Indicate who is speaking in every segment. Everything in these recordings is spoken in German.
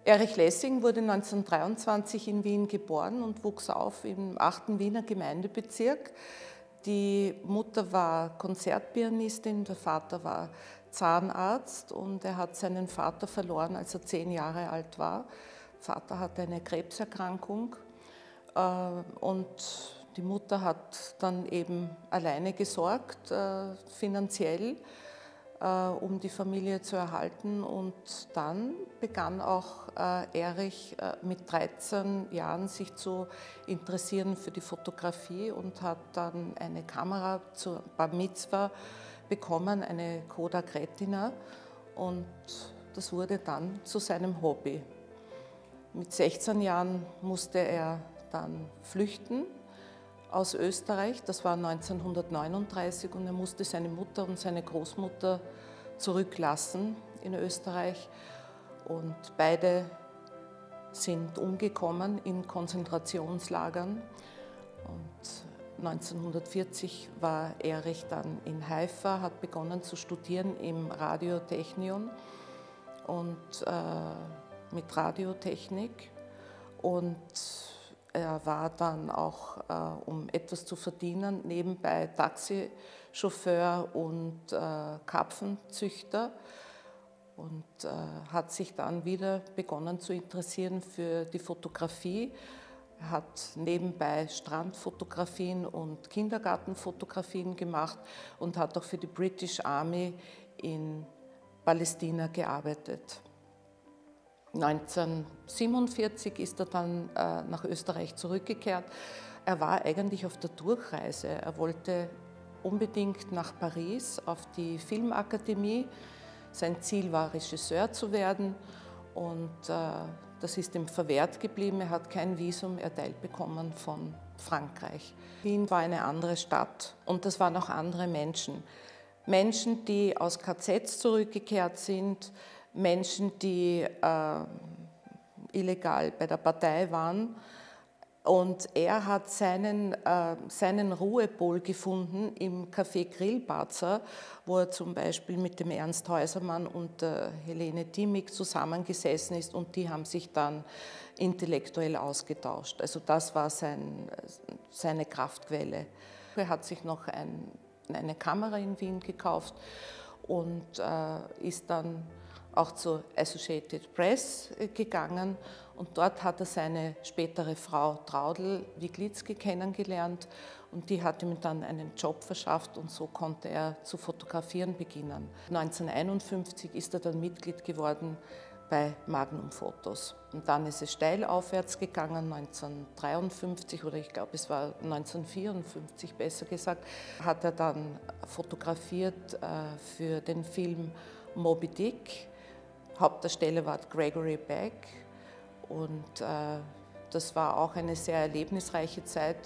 Speaker 1: Erich Lessing wurde 1923 in Wien geboren und wuchs auf im 8. Wiener Gemeindebezirk. Die Mutter war Konzertpianistin, der Vater war Zahnarzt und er hat seinen Vater verloren, als er 10 Jahre alt war. Der Vater hatte eine Krebserkrankung und die Mutter hat dann eben alleine gesorgt, finanziell, um die Familie zu erhalten. Und dann begann auch Erich mit 13 Jahren sich zu interessieren für die Fotografie und hat dann eine Kamera zur Bar Mitzwa bekommen, eine Kodak Retina, und das wurde dann zu seinem Hobby. Mit 16 Jahren musste er dann flüchten aus Österreich, das war 1939, und er musste seine Mutter und seine Großmutter zurücklassen in Österreich, und beide sind umgekommen in Konzentrationslagern. Und 1940 war Erich dann in Haifa, hat begonnen zu studieren im Radiotechnion und mit Radiotechnik, und er war dann auch, um etwas zu verdienen, nebenbei Taxichauffeur und Karpfenzüchter, und hat sich dann wieder begonnen zu interessieren für die Fotografie. Er hat nebenbei Strandfotografien und Kindergartenfotografien gemacht und hat auch für die British Army in Palästina gearbeitet. 1947 ist er dann nach Österreich zurückgekehrt. Er war eigentlich auf der Durchreise. Er wollte unbedingt nach Paris auf die Filmakademie. Sein Ziel war, Regisseur zu werden, und das ist ihm verwehrt geblieben. Er hat kein Visum erteilt bekommen von Frankreich. Wien war eine andere Stadt und das waren auch andere Menschen. Menschen, die aus KZs zurückgekehrt sind, Menschen, die illegal bei der Partei waren. Und er hat seinen Ruhepol gefunden im Café Grillparzer, wo er zum Beispiel mit dem Ernst Häusermann und der Helene Dimick zusammengesessen ist, und die haben sich dann intellektuell ausgetauscht. Also das war seine Kraftquelle. Er hat sich noch eine Kamera in Wien gekauft und ist dann auch zur Associated Press gegangen, und dort hat er seine spätere Frau Traudl Wiglitzki kennengelernt, und die hat ihm dann einen Job verschafft, und so konnte er zu fotografieren beginnen. 1951 ist er dann Mitglied geworden bei Magnum Fotos, und dann ist es steil aufwärts gegangen. 1953, oder ich glaube es war 1954 besser gesagt, hat er dann fotografiert für den Film Moby Dick. Hauptdarsteller war Gregory Peck, und das war auch eine sehr erlebnisreiche Zeit,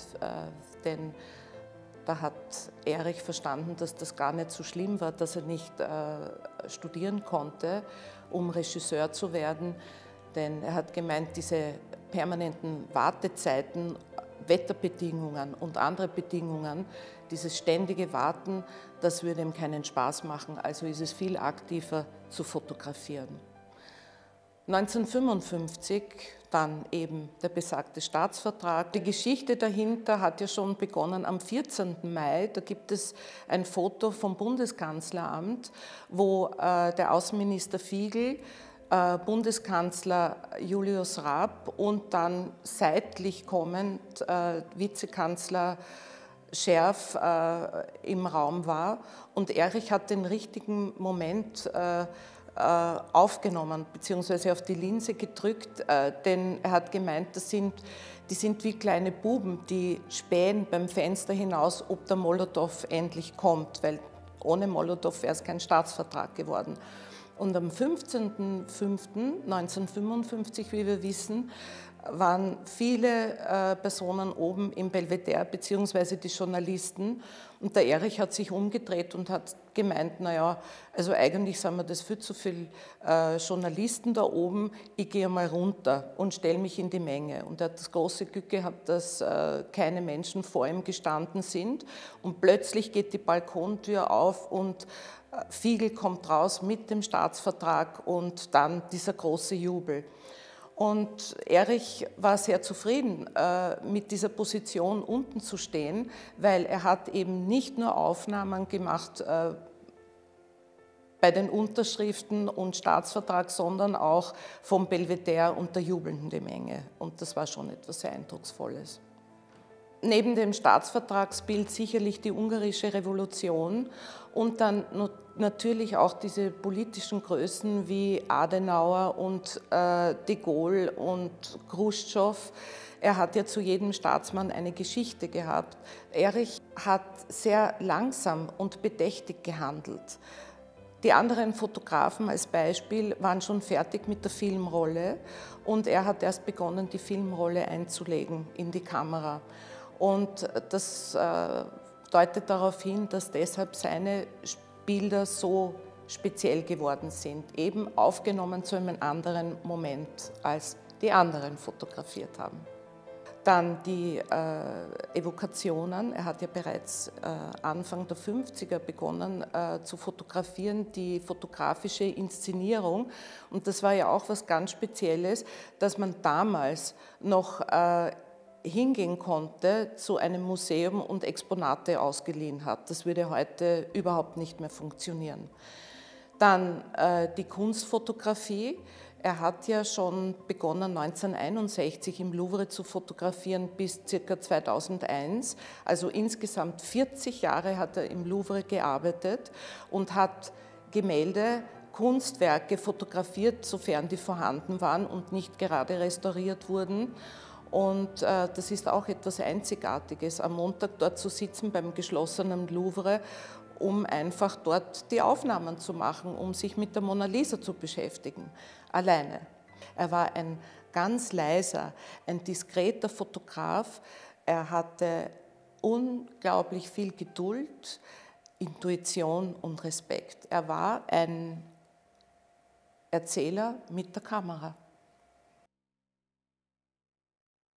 Speaker 1: denn da hat Erich verstanden, dass das gar nicht so schlimm war, dass er nicht studieren konnte, um Regisseur zu werden, denn er hat gemeint, diese permanenten Wartezeiten, Wetterbedingungen und andere Bedingungen, dieses ständige Warten, das würde ihm keinen Spaß machen, also ist es viel aktiver zu fotografieren. 1955 dann eben der besagte Staatsvertrag. Die Geschichte dahinter hat ja schon begonnen am 14. Mai. Da gibt es ein Foto vom Bundeskanzleramt, wo der Außenminister Fiegel, Bundeskanzler Julius Raab und dann seitlich kommend Vizekanzler Scherf im Raum war. Und Erich hat den richtigen Moment aufgenommen bzw. auf die Linse gedrückt, denn er hat gemeint, die sind wie kleine Buben, die spähen beim Fenster hinaus, ob der Molotow endlich kommt, weil ohne Molotow wäre es kein Staatsvertrag geworden. Und am 15.05.1955, wie wir wissen, waren viele Personen oben im Belvedere, beziehungsweise die Journalisten. Und der Erich hat sich umgedreht und hat gemeint, naja, also eigentlich sind wir das viel zu viel Journalisten da oben, ich gehe mal runter und stelle mich in die Menge. Und er hat das große Glück gehabt, dass keine Menschen vor ihm gestanden sind. Und plötzlich geht die Balkontür auf und Fiegel kommt raus mit dem Staatsvertrag und dann dieser große Jubel. Und Erich war sehr zufrieden, mit dieser Position unten zu stehen, weil er hat eben nicht nur Aufnahmen gemacht bei den Unterschriften und Staatsvertrag, sondern auch vom Belvedere und der jubelnden Menge. Und das war schon etwas sehr Eindrucksvolles. Neben dem Staatsvertragsbild sicherlich die ungarische Revolution und dann natürlich auch diese politischen Größen wie Adenauer und de Gaulle und Chruschtschow. Er hat ja zu jedem Staatsmann eine Geschichte gehabt. Erich hat sehr langsam und bedächtig gehandelt. Die anderen Fotografen als Beispiel waren schon fertig mit der Filmrolle und er hat erst begonnen, die Filmrolle einzulegen in die Kamera. Und das deutet darauf hin, dass deshalb seine Bilder so speziell geworden sind, eben aufgenommen zu einem anderen Moment, als die anderen fotografiert haben. Dann die Evokationen. Er hat ja bereits Anfang der 50er begonnen zu fotografieren, die fotografische Inszenierung. Und das war ja auch was ganz Spezielles, dass man damals noch hingehen konnte zu einem Museum und Exponate ausgeliehen hat. Das würde heute überhaupt nicht mehr funktionieren. Dann die Kunstfotografie. Er hat ja schon begonnen 1961 im Louvre zu fotografieren bis ca. 2001. Also insgesamt 40 Jahre hat er im Louvre gearbeitet und hat Gemälde, Kunstwerke fotografiert, sofern die vorhanden waren und nicht gerade restauriert wurden. Und das ist auch etwas Einzigartiges, am Montag dort zu sitzen beim geschlossenen Louvre, um einfach dort die Aufnahmen zu machen, um sich mit der Mona Lisa zu beschäftigen, alleine. Er war ein ganz leiser, ein diskreter Fotograf. Er hatte unglaublich viel Geduld, Intuition und Respekt. Er war ein Erzähler mit der Kamera.